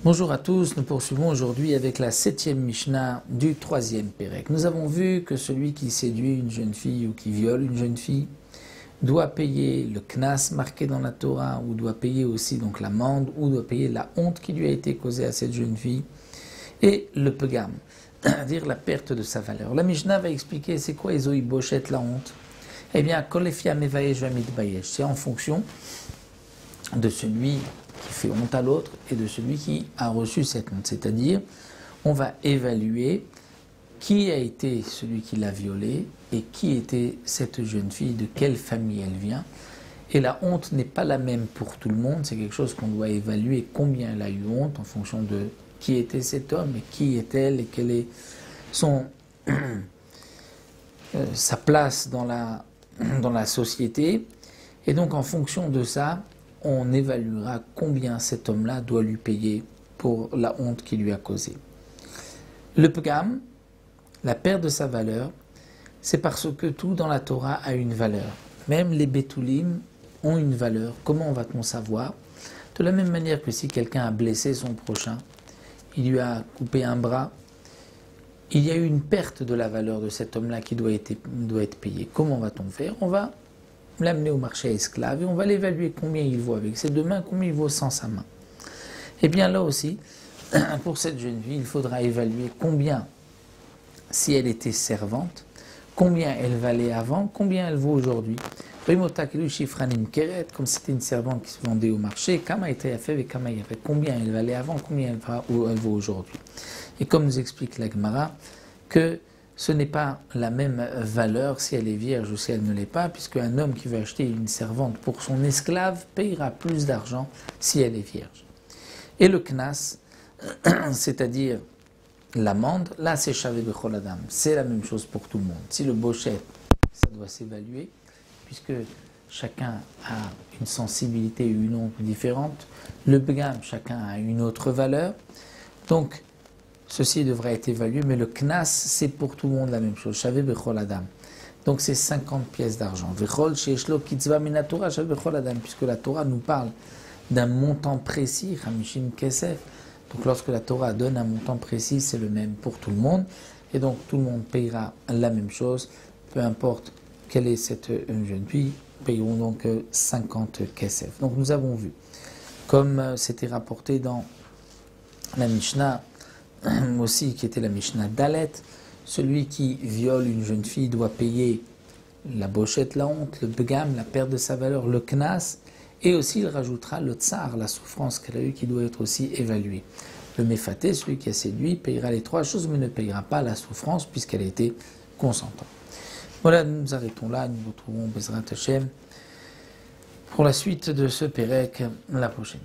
Bonjour à tous, nous poursuivons aujourd'hui avec la 7e Mishnah du 3e Pérec. Nous avons vu que celui qui séduit une jeune fille ou qui viole une jeune fille doit payer le knas marqué dans la Torah, ou doit payer aussi donc l'amende, ou doit payer la honte qui lui a été causée à cette jeune fille, et le pegam, c'est-à-dire la perte de sa valeur. La Mishnah va expliquer c'est quoi Ezoï Bochet, la honte. Eh bien, kolefia mevayesh vamidbayesh, c'est en fonction de celui qui fait honte à l'autre et de celui qui a reçu cette honte. C'est-à-dire, on va évaluer qui a été celui qui l'a violée et qui était cette jeune fille, de quelle famille elle vient. Et la honte n'est pas la même pour tout le monde, c'est quelque chose qu'on doit évaluer, combien elle a eu honte en fonction de qui était cet homme et qui est-elle et quelle est sa place dans la société. Et donc en fonction de ça, on évaluera combien cet homme-là doit lui payer pour la honte qu'il lui a causée. Le pegam, la perte de sa valeur, c'est parce que tout dans la Torah a une valeur. Même les betulim ont une valeur. Comment va-t-on savoir? De la même manière que si quelqu'un a blessé son prochain, il lui a coupé un bras, il y a eu une perte de la valeur de cet homme-là qui doit être payé. Comment va-t-on faire? On va l'amener au marché esclave et on va l'évaluer combien il vaut avec ses deux mains, combien il vaut sans sa main. Et bien là aussi, pour cette jeune fille, il faudra évaluer combien, si elle était servante, combien elle valait avant, combien elle vaut aujourd'hui. Comme c'était une servante qui se vendait au marché, combien elle valait avant, combien elle vaut aujourd'hui. Et comme nous explique la Gemara, que ce n'est pas la même valeur si elle est vierge ou si elle ne l'est pas, puisque un homme qui veut acheter une servante pour son esclave payera plus d'argent si elle est vierge. Et le knas, c'est-à-dire l'amende, là c'est shavé bechol adam, c'est la même chose pour tout le monde. Si le bochet, ça doit s'évaluer, puisque chacun a une sensibilité et une honte différente, le pegam, chacun a une autre valeur, donc ceci devrait être évalué, mais le knas, c'est pour tout le monde la même chose. Shavé bechol adam. Donc c'est 50 pièces d'argent. Vechol sheishlo kitzva min haTorah shavé bechol adam, puisque la Torah nous parle d'un montant précis, Hamishim Kesef. Donc lorsque la Torah donne un montant précis, c'est le même pour tout le monde. Et donc tout le monde payera la même chose, peu importe quelle est cette jeune fille, payeront donc 50 Kesef. Donc nous avons vu, comme c'était rapporté dans la Mishnah, aussi qui était la Mishnah Dalet, celui qui viole une jeune fille doit payer la bochette, la honte, le begam, la perte de sa valeur, le knas, et aussi il rajoutera le tsar, la souffrance qu'elle a eue, qui doit être aussi évaluée. Le méfaté, celui qui a séduit, payera les trois choses, mais ne payera pas la souffrance puisqu'elle a été consentante. Voilà, nous nous arrêtons là, nous nous retrouvons Bezrat Hashem pour la suite de ce Pérec la prochaine.